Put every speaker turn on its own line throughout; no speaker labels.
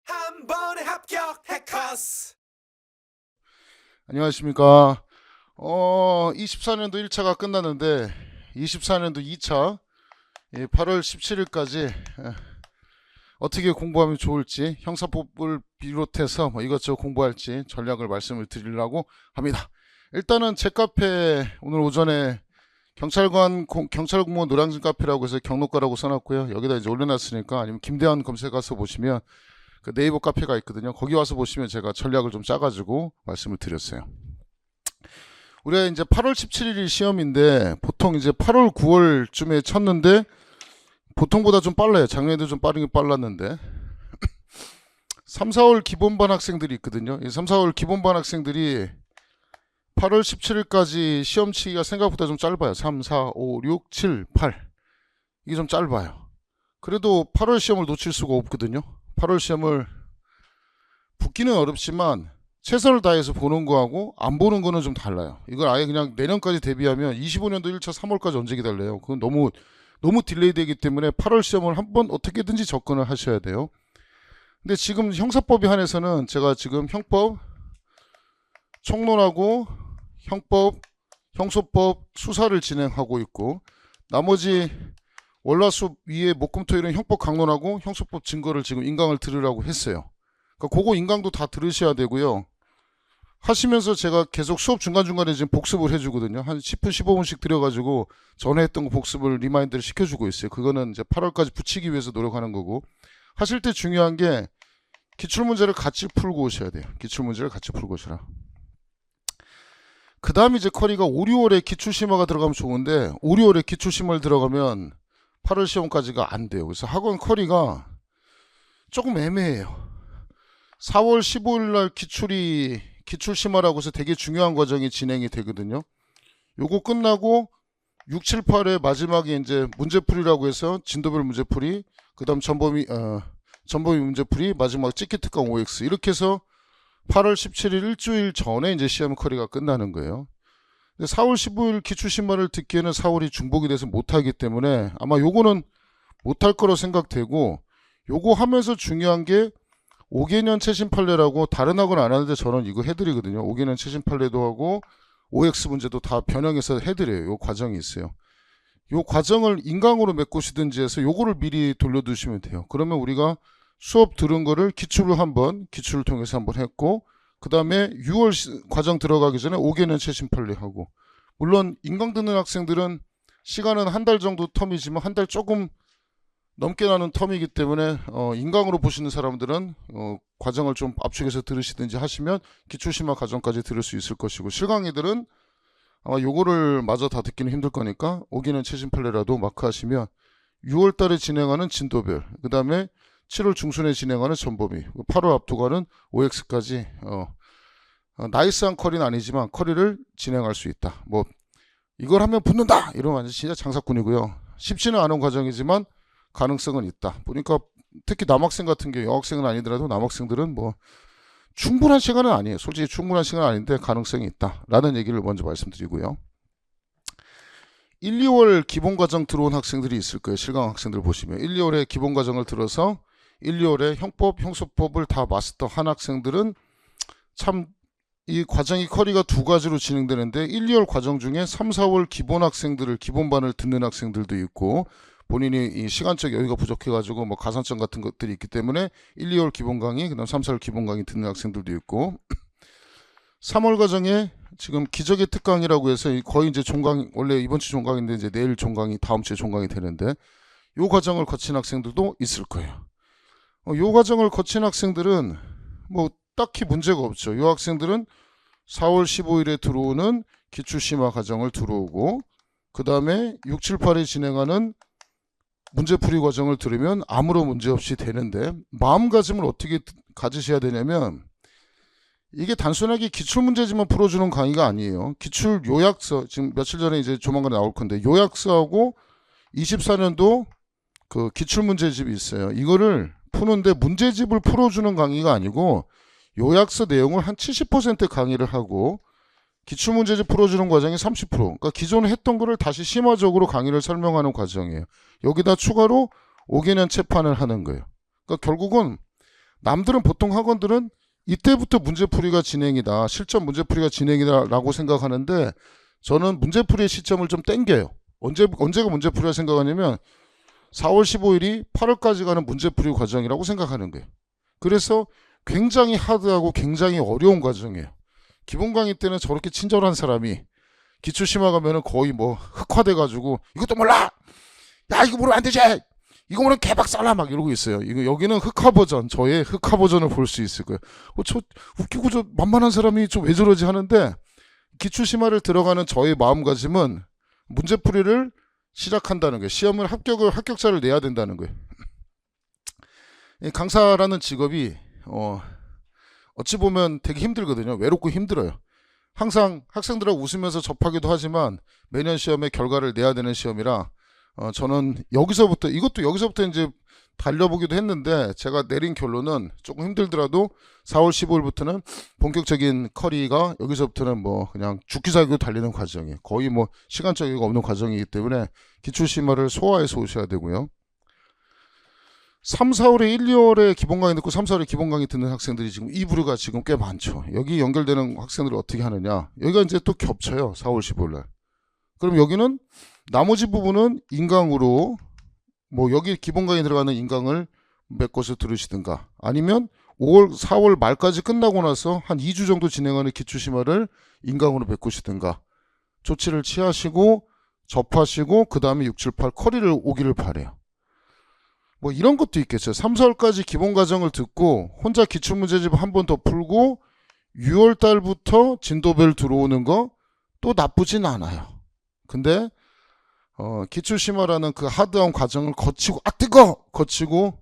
한 번에 합격 해커스.
안녕하십니까. 24년도 1차가 끝났는데 24년도 2차 8월 17일까지 어떻게 공부하면 좋을지 형사법을 비롯해서 뭐 이것저것 공부할지 전략을 말씀을 드리려고 합니다. 일단은 제 카페 오늘 오전에 경찰공무원 노량진 카페라고 해서 경로가라고 써놨고요. 여기다 이제 올려놨으니까 아니면 김대한 검색가서 보시면 그 네이버 카페가 있거든요. 거기 와서 보시면 제가 전략을 좀 짜가지고 말씀을 드렸어요. 우리가 이제 8월 17일이 시험인데 보통 이제 8월 9월쯤에 쳤는데 보통보다 좀 빨라요. 작년에도 좀 빠르긴 빨랐는데 3, 4월 기본반 학생들이 있거든요. 이 3, 4월 기본반 학생들이 8월 17일까지 시험 치기가 생각보다 좀 짧아요. 3, 4, 5, 6, 7, 8 이게 좀 짧아요. 그래도 8월 시험을 놓칠 수가 없거든요. 8월 시험을 붙기는 어렵지만 최선을 다해서 보는 거하고 안 보는 거는 좀 달라요. 이걸 아예 그냥 내년까지 대비하면 25년도 1차 3월까지 언제 기다려요. 그건 너무 딜레이 되기 때문에 8월 시험을 한번 어떻게든지 접근을 하셔야 돼요. 근데 지금 형사법에 한해서는 제가 지금 형법, 총론하고 형법, 형소법 수사를 진행하고 있고 나머지 월화수 위에 목금토일은 형법 강론하고 형소법 증거를 지금 인강을 들으라고 했어요. 그러니까 그거 인강도 다 들으셔야 되고요. 하시면서 제가 계속 수업 중간중간에 지금 복습을 해주거든요. 한 10분, 15분씩 들여가지고 전에 했던 거 복습을 리마인드를 시켜주고 있어요. 그거는 이제 8월까지 붙이기 위해서 노력하는 거고 하실 때 중요한 게 기출문제를 같이 풀고 오셔야 돼요. 기출문제를 같이 풀고 오셔라. 그 다음 이제 커리가 5, 6월에 기출심화가 들어가면 좋은데 5, 6월에 기출심화를 들어가면 8월 시험까지가 안 돼요. 그래서 학원 커리가 조금 애매해요. 4월 15일 날 기출심화라고 해서 되게 중요한 과정이 진행이 되거든요. 요거 끝나고 6, 7, 8회 마지막에 이제 문제풀이라고 해서 진도별 문제풀이, 그 다음 전범위 문제풀이, 마지막 찍기 특강 OX 이렇게 해서 8월 17일 일주일 전에 이제 시험 커리가 끝나는 거예요. 4월 15일 기출심화를 듣기에는 4월이 중복이 돼서 못하기 때문에 아마 요거는 못할 거로 생각되고 요거 하면서 중요한 게 5개년 최신 판례라고 다른 학원 안 하는데 저는 이거 해드리거든요. 5개년 최신 판례도 하고 OX 문제도 다 변형해서 해드려요. 요 과정이 있어요. 요 과정을 인강으로 메꾸시든지 해서 요거를 미리 돌려두시면 돼요. 그러면 우리가 수업 들은 거를 기출을 통해서 한번 했고 그 다음에 6월 과정 들어가기 전에 5개년 최신 판례 하고 물론 인강 듣는 학생들은 시간은 한 달 정도 텀이지만 한 달 조금 넘게 나는 텀이기 때문에 인강으로 보시는 사람들은 과정을 좀 압축해서 들으시든지 하시면 기출심화 과정까지 들을 수 있을 것이고 실강이들은 아마 요거를 마저 다 듣기는 힘들 거니까 5개년 최신 판례라도 마크하시면 6월 달에 진행하는 진도별 그 다음에 7월 중순에 진행하는 전범위 8월 앞두고는 OX까지 나이스한 커리는 아니지만 커리를 진행할 수 있다. 뭐 이걸 하면 붙는다 이러면 완전 진짜 장사꾼이고요. 쉽지는 않은 과정이지만 가능성은 있다. 보니까 특히 남학생 같은 경우 여학생은 아니더라도 남학생들은 뭐 충분한 시간은 아니에요. 솔직히 충분한 시간은 아닌데 가능성이 있다라는 얘기를 먼저 말씀드리고요. 1, 2월 기본과정 들어온 학생들이 있을 거예요. 실강 학생들 보시면 1, 2월에 기본과정을 들어서 1, 2월에 형법, 형소법을 다 마스터한 학생들은 참 이 과정이 커리가 두 가지로 진행되는데 1, 2월 과정 중에 3, 4월 기본반을 듣는 학생들도 있고 본인이 이 시간적 여유가 부족해가지고 뭐 가산점 같은 것들이 있기 때문에 1, 2월 기본 강의, 그 다음 3, 4월 기본 강의 듣는 학생들도 있고 3월 과정에 지금 기적의 특강이라고 해서 거의 이제 종강, 원래 이번 주 종강인데 이제 내일 종강이 다음 주에 종강이 되는데 요 과정을 거친 학생들도 있을 거예요. 요 과정을 거친 학생들은 뭐 딱히 문제가 없죠. 요 학생들은 4월 15일에 들어오는 기출심화 과정을 들어오고 그 다음에 6, 7, 8에 진행하는 문제풀이 과정을 들으면 아무런 문제 없이 되는데 마음가짐을 어떻게 가지셔야 되냐면 이게 단순하게 기출문제지만 풀어주는 강의가 아니에요. 기출 요약서 지금 며칠 전에 이제 조만간 나올 건데 요약서하고 24년도 그 기출문제집이 있어요. 이거를 푸는데 문제집을 풀어주는 강의가 아니고 요약서 내용을 한 70% 강의를 하고 기출문제집 풀어주는 과정이 30%. 그러니까 기존에 했던 거를 다시 심화적으로 강의를 설명하는 과정이에요. 여기다 추가로 5개년 채판을 하는 거예요. 그러니까 결국은 남들은 보통 학원들은 이때부터 문제풀이가 진행이다. 실전 문제풀이가 진행이다라고 생각하는데 저는 문제풀이의 시점을 좀 땡겨요. 언제가 문제풀이라 생각하냐면 4월 15일이 8월까지 가는 문제풀이 과정이라고 생각하는 거예요. 그래서 굉장히 하드하고 굉장히 어려운 과정이에요. 기본 강의 때는 저렇게 친절한 사람이 기출 심화 가면은 거의 뭐 흑화돼가지고 이것도 몰라! 야 이거 모르면 안 되지! 이거 모르면 개박 살라! 막 이러고 있어요. 여기는 흑화 버전, 저의 흑화 버전을 볼 수 있을 거예요. 저 웃기고 저 만만한 사람이 좀 왜 저러지 하는데 기출 심화를 들어가는 저의 마음가짐은 문제풀이를 시작한다는 거예요. 시험을 합격자를 내야 된다는 거예요. 강사라는 직업이 어찌 보면 되게 힘들거든요. 외롭고 힘들어요. 항상 학생들하고 웃으면서 접하기도 하지만 매년 시험에 결과를 내야 되는 시험이라 저는 여기서부터 이제 달려보기도 했는데 제가 내린 결론은 조금 힘들더라도 4월 15일부터는 본격적인 커리가 여기서부터는 뭐 그냥 죽기 살기로 달리는 과정이에요. 거의 뭐 시간적이가 없는 과정이기 때문에 기출심화를 소화해서 오셔야 되고요. 3, 4월에 1, 2월에 기본 강의 듣고 3, 4월에 기본 강의 듣는 학생들이 지금 이 부류가 지금 꽤 많죠. 여기 연결되는 학생들을 어떻게 하느냐. 여기가 이제 또 겹쳐요. 4월 15일날. 그럼 여기는 나머지 부분은 인강으로 뭐 여기 기본 강의 들어가는 인강을 메꿔서 들으시든가 아니면 5월, 4월 말까지 끝나고 나서 한 2주 정도 진행하는 기출심화를 인강으로 메꾸시든가 조치를 취하시고 접하시고 그 다음에 6, 7, 8 커리를 오기를 바래요. 뭐 이런 것도 있겠죠. 3, 4월까지 기본 과정을 듣고 혼자 기출문제집 한 번 더 풀고 6월 달부터 진도별 들어오는 거 또 나쁘진 않아요. 근데 기출심화라는 그 하드한 과정을 거치고 거치고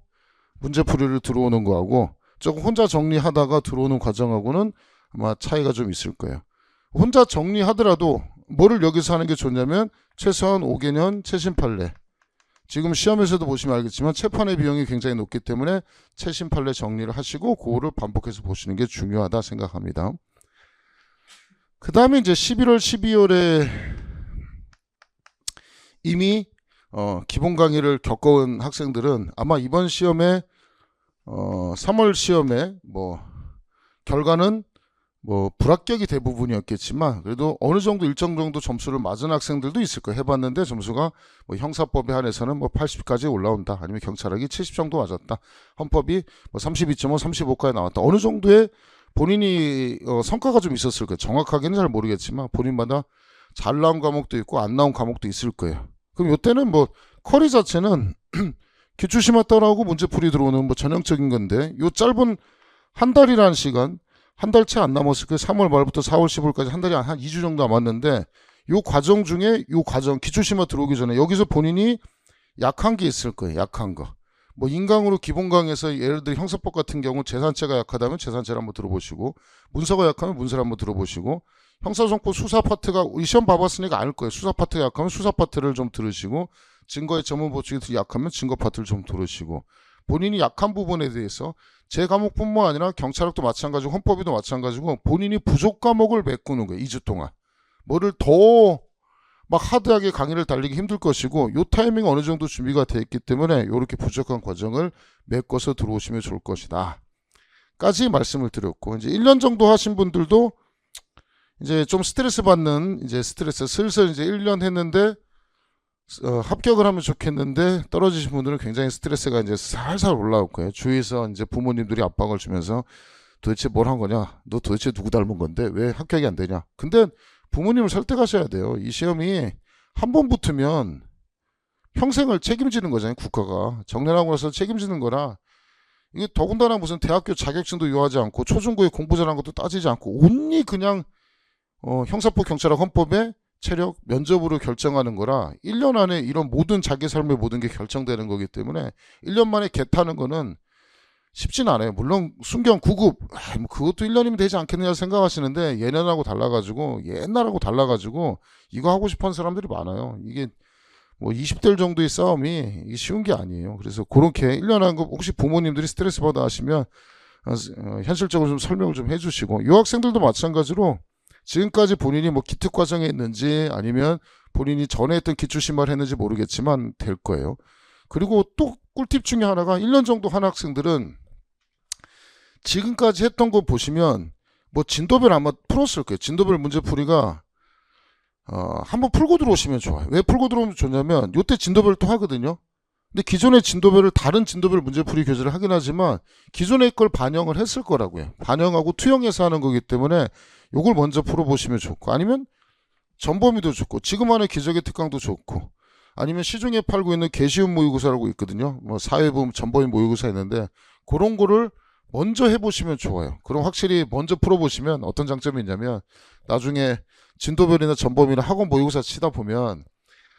문제풀이를 들어오는 거하고 조금 혼자 정리하다가 들어오는 과정하고는 아마 차이가 좀 있을 거예요. 혼자 정리하더라도 뭐를 여기서 하는 게 좋냐면 최소한 5개년 최신 판례, 지금 시험에서도 보시면 알겠지만 채판의 비용이 굉장히 높기 때문에 최신 판례 정리를 하시고 그거를 반복해서 보시는 게 중요하다 생각합니다. 그 다음에 이제 11월 12월에 이미 기본 강의를 겪어온 학생들은 아마 이번 시험에 3월 시험에 뭐 결과는 뭐 불합격이 대부분이었겠지만 그래도 어느 정도 일정 정도 점수를 맞은 학생들도 있을 거예요. 해봤는데 점수가 뭐 형사법에 한해서는 뭐 80까지 올라온다. 아니면 경찰학이 70 정도 맞았다. 헌법이 뭐 32.5, 35까지 나왔다. 어느 정도의 본인이 성과가 좀 있었을 거예요. 정확하게는 잘 모르겠지만 본인마다 잘 나온 과목도 있고 안 나온 과목도 있을 거예요. 그럼 이때는 뭐 커리 자체는 기출심화 따라오고 문제풀이 들어오는 뭐 전형적인 건데 요 짧은 한 달이라는 시간, 한 달 채 안 남았을 거예요. 3월 말부터 4월 15일까지 한 달이 한 2주 정도 남았는데 요 과정 중에 요 과정 기출심화 들어오기 전에 여기서 본인이 약한 게 있을 거예요. 약한 거. 뭐 인강으로 기본 강에서 예를 들어 형사법 같은 경우 재산죄가 약하다면 재산죄를 한번 들어보시고 문서가 약하면 문서를 한번 들어보시고 형사정보 수사 파트가 이 시험 봐봤으니까 알 거예요. 수사 파트가 약하면 수사 파트를 좀 들으시고 증거의 전문 보충이 약하면 증거 파트를 좀 들으시고 본인이 약한 부분에 대해서 제 과목뿐만 아니라 경찰학도 마찬가지고 헌법에도 마찬가지고 본인이 부족 과목을 메꾸는 거예요. 2주 동안. 뭐를 더 막 하드하게 강의를 달리기 힘들 것이고 요 타이밍 어느 정도 준비가 돼 있기 때문에 요렇게 부족한 과정을 메꿔서 들어오시면 좋을 것이다. 까지 말씀을 드렸고 이제 1년 정도 하신 분들도 이제 좀 스트레스 받는 이제 스트레스 슬슬 이제 1년 했는데 합격을 하면 좋겠는데 떨어지신 분들은 굉장히 스트레스가 이제 살살 올라올 거예요. 주위에서 이제 부모님들이 압박을 주면서 도대체 뭘 한 거냐? 너 도대체 누구 닮은 건데 왜 합격이 안 되냐? 근데 부모님을 설득하셔야 돼요. 이 시험이 한 번 붙으면 평생을 책임지는 거잖아요. 국가가 정년하고 나서 책임지는 거라 이게 더군다나 무슨 대학교 자격증도 요하지 않고 초중고에 공부 잘한 것도 따지지 않고 온리 그냥 형사법 경찰학 헌법에 체력 면접으로 결정하는 거라 1년 안에 이런 모든 자기 삶의 모든 게 결정되는 거기 때문에 1년 만에 개 타는 거는 쉽진 않아요. 물론 순경 9급 뭐 그것도 1년이면 되지 않겠느냐 생각하시는데 예년하고 달라가지고 옛날하고 달라가지고 이거 하고 싶어하는 사람들이 많아요. 이게 뭐 20대 정도의 싸움이 이게 쉬운 게 아니에요. 그래서 그렇게 1년 한 거 혹시 부모님들이 스트레스 받아 하시면 현실적으로 좀 설명을 좀 해주시고 이 학생들도 마찬가지로 지금까지 본인이 뭐 기특 과정에 있는지 아니면 본인이 전에 했던 기출심화를 했는지 모르겠지만 될 거예요. 그리고 또 꿀팁 중에 하나가 1년 정도 한 학생들은 지금까지 했던 거 보시면 뭐 진도별 아마 풀었을 거예요. 진도별 문제풀이가 한번 풀고 들어오시면 좋아요. 왜 풀고 들어오면 좋냐면 요때 진도별 또 하거든요. 근데 기존의 진도별을 다른 진도별 문제풀이 교재를 하긴 하지만 기존의 걸 반영을 했을 거라고요. 반영하고 투영해서 하는 거기 때문에 요걸 먼저 풀어보시면 좋고, 아니면 전범위도 좋고, 지금 하는 기적의 특강도 좋고, 아니면 시중에 팔고 있는 개쉬운 모의고사라고 있거든요. 뭐 사회보험 전범위 모의고사 있는데 그런 거를 먼저 해보시면 좋아요. 그럼 확실히 먼저 풀어보시면 어떤 장점이 있냐면 나중에 진도별이나 전범위나 학원 모의고사 치다 보면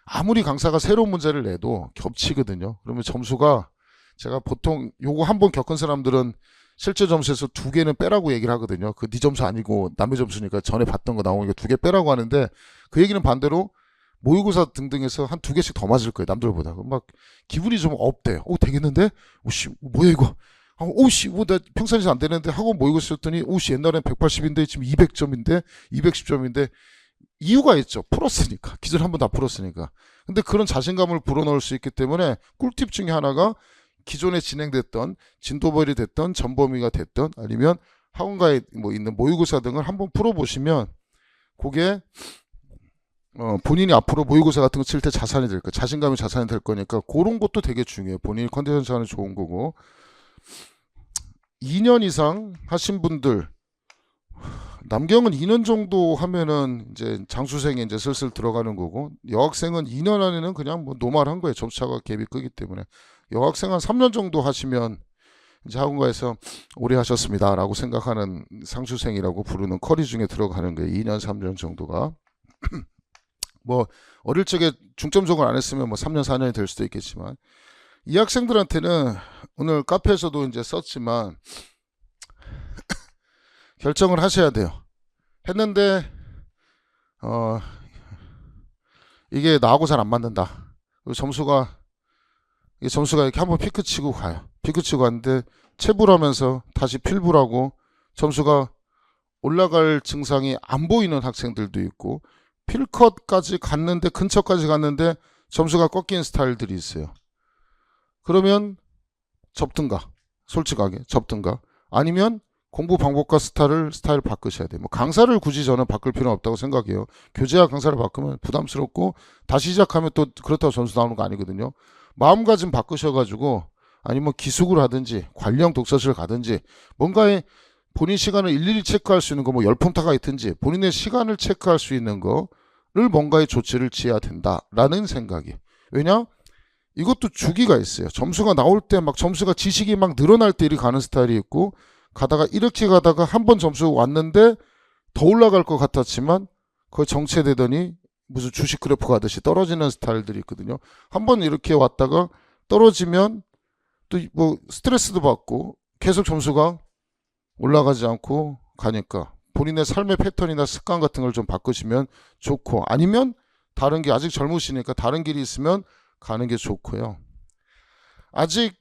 아무리 강사가 새로운 문제를 내도 겹치거든요. 그러면 점수가, 제가 보통 요거 한번 겪은 사람들은 실제 점수에서 2개는 빼라고 얘기를 하거든요. 그 네 점수 아니고 남의 점수니까 전에 봤던 거 나오니까 2개 빼라고 하는데, 그 얘기는 반대로 모의고사 등등에서 한 2개씩 더 맞을 거예요. 남들보다. 막 기분이 좀 업돼요. 되겠는데? 오씨 뭐야 이거. 오씨 나 평상시에 안 되는데 학원 모의고사 썼더니 오씨 옛날엔 180인데 지금 200점인데 210점인데 이유가 있죠. 풀었으니까. 기존 한번 다 풀었으니까. 근데 그런 자신감을 불어넣을 수 있기 때문에 꿀팁 중에 하나가 기존에 진행됐던 진도별이 됐던 전범위가 됐던 아니면 학원가에 뭐 있는 모의고사 등을 한번 풀어보시면 그게 본인이 앞으로 모의고사 같은 거 칠 때 자산이 될 거예요. 자신감이 자산이 될 거니까 그런 것도 되게 중요해요. 본인이 컨디션 자는 좋은 거고. 2년 이상 하신 분들, 남경은 2년 정도 하면은 이제 장수생에 이제 슬슬 들어가는 거고, 여학생은 2년 안에는 그냥 뭐 노말한 거예요. 점수차가 갭이 크기 때문에. 여학생 한 3년 정도 하시면 이제 학원가에서 오래 하셨습니다 라고 생각하는 상수생이라고 부르는 커리 중에 들어가는 거예요. 2년 3년 정도가. 뭐 어릴 적에 중점 적응을 안 했으면 뭐 3년 4년이 될 수도 있겠지만, 이 학생들한테는 오늘 카페에서도 이제 썼지만 결정을 하셔야 돼요. 했는데 이게 나하고 잘 안 맞는다. 그리고 점수가 이렇게 한번 피크 치고 가요. 피크 치고 갔는데 체불하면서 다시 필불하고 점수가 올라갈 증상이 안 보이는 학생들도 있고, 필컷까지 갔는데 근처까지 갔는데 점수가 꺾인 스타일들이 있어요. 그러면 접든가, 솔직하게 접든가, 아니면 공부 방법과 스타일 바꾸셔야 돼요. 뭐 강사를 굳이 저는 바꿀 필요는 없다고 생각해요. 교재와 강사를 바꾸면 부담스럽고 다시 시작하면 또 그렇다고 점수 나오는 거 아니거든요. 마음가짐 바꾸셔가지고 아니면 기숙을 하든지 관리형 독서실을 가든지 뭔가에 본인 시간을 일일이 체크할 수 있는 거, 뭐 열품타가 있든지 본인의 시간을 체크할 수 있는 거를 뭔가의 조치를 취해야 된다라는 생각이. 왜냐? 이것도 주기가 있어요. 점수가 나올 때 막 점수가 지식이 막 늘어날 때 이리 가는 스타일이 있고, 가다가 이렇게 가다가 한 번 점수 왔는데 더 올라갈 것 같았지만 거의 정체되더니 무슨 주식 그래프 가듯이 떨어지는 스타일들이 있거든요. 한 번 이렇게 왔다가 떨어지면 또 뭐 스트레스도 받고 계속 점수가 올라가지 않고 가니까 본인의 삶의 패턴이나 습관 같은 걸 좀 바꾸시면 좋고, 아니면 다른 게, 아직 젊으시니까 다른 길이 있으면 가는 게 좋고요. 아직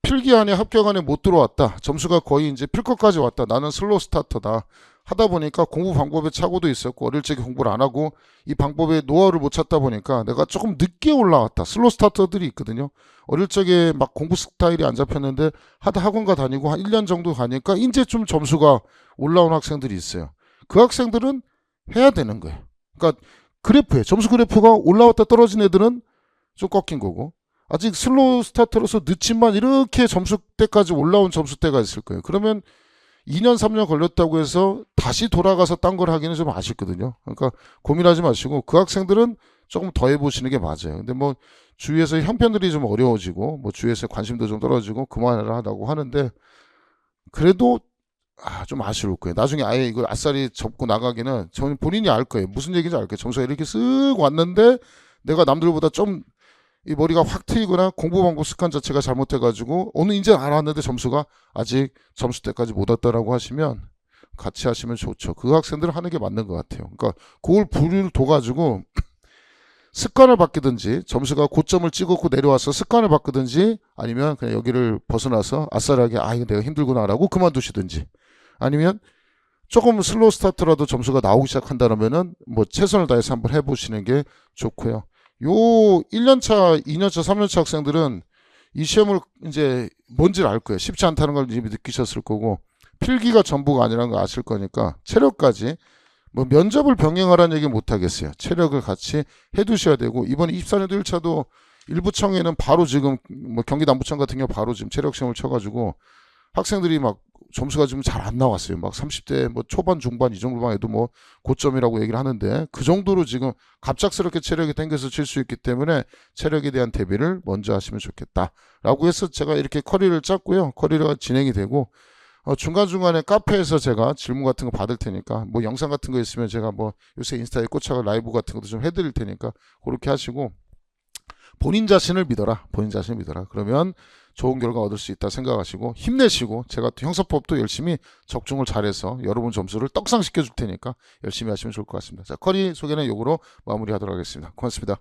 필기안에 합격안에 못 들어왔다. 점수가 거의 이제 필컷까지 왔다. 나는 슬로우 스타터다. 하다 보니까 공부 방법에 착오도 있었고, 어릴 적에 공부를 안 하고 이 방법의 노하우를 못 찾다 보니까 내가 조금 늦게 올라왔다. 슬로우 스타터들이 있거든요. 어릴 적에 막 공부 스타일이 안 잡혔는데 하다 학원가 다니고 한 1년 정도 가니까 이제 좀 점수가 올라온 학생들이 있어요. 그 학생들은 해야 되는 거예요. 그러니까 그래프에 점수 그래프가 올라왔다 떨어진 애들은 좀 꺾인 거고, 아직 슬로우 스타터로서 늦지만 이렇게 점수대까지 올라온 점수대가 있을 거예요. 그러면 2년 3년 걸렸다고 해서 다시 돌아가서 딴 걸 하기는 좀 아쉽거든요. 그러니까 고민하지 마시고 그 학생들은 조금 더 해보시는 게 맞아요. 근데 뭐 주위에서 형편들이 좀 어려워지고 뭐 주위에서 관심도 좀 떨어지고 그만하라 하다고 하는데, 그래도 좀 아쉬울 거예요. 나중에 아예 이걸 아싸리 접고 나가기는 저는 본인이 알 거예요. 무슨 얘기인지 알 거예요. 점수가 이렇게 쓱 왔는데 내가 남들보다 좀 이 머리가 확 트이거나 공부 방법 습관 자체가 잘못돼가지고 오늘 이제 알았는데 점수가 아직 점수대까지 못 왔다라고 하시면 같이 하시면 좋죠. 그 학생들은 하는 게 맞는 것 같아요. 그러니까 그걸 불을 둬가지고 습관을 바뀌든지, 점수가 고점을 찍었고 내려와서 습관을 바꾸든지, 아니면 그냥 여기를 벗어나서 아싸리하게 이거 내가 힘들구나라고 그만두시든지, 아니면 조금 슬로우 스타트라도 점수가 나오기 시작한다면은 뭐 최선을 다해서 한번 해보시는 게 좋고요. 요 1년차, 2년차, 3년차 학생들은 이 시험을 이제 뭔지를 알 거예요. 쉽지 않다는 걸 이미 느끼셨을 거고 필기가 전부가 아니라는 걸 아실 거니까 체력까지 뭐 면접을 병행하라는 얘기 못 하겠어요. 체력을 같이 해두셔야 되고 이번 24년도 1차도 일부청에는 바로 지금 뭐 경기 남부청 같은 경우 바로 지금 체력 시험을 쳐가지고 학생들이 막 점수가 지금 잘 안 나왔어요. 막 30대 뭐 초반 중반 이 정도만 해도 뭐 고점이라고 얘기를 하는데 그 정도로 지금 갑작스럽게 체력이 땡겨서 칠 수 있기 때문에 체력에 대한 대비를 먼저 하시면 좋겠다라고 해서 제가 이렇게 커리를 짰고요. 커리가 진행이 되고 중간중간에 카페에서 제가 질문 같은 거 받을 테니까 뭐 영상 같은 거 있으면 제가 뭐 요새 인스타에 꽂혀가 라이브 같은 것도 좀 해드릴 테니까 그렇게 하시고 본인 자신을 믿어라. 본인 자신을 믿어라. 그러면 좋은 결과 얻을 수 있다 생각하시고 힘내시고 제가 또 형사법도 열심히 적중을 잘해서 여러분 점수를 떡상시켜 줄 테니까 열심히 하시면 좋을 것 같습니다. 자, 커리 소개는 요거로 마무리하도록 하겠습니다. 고맙습니다.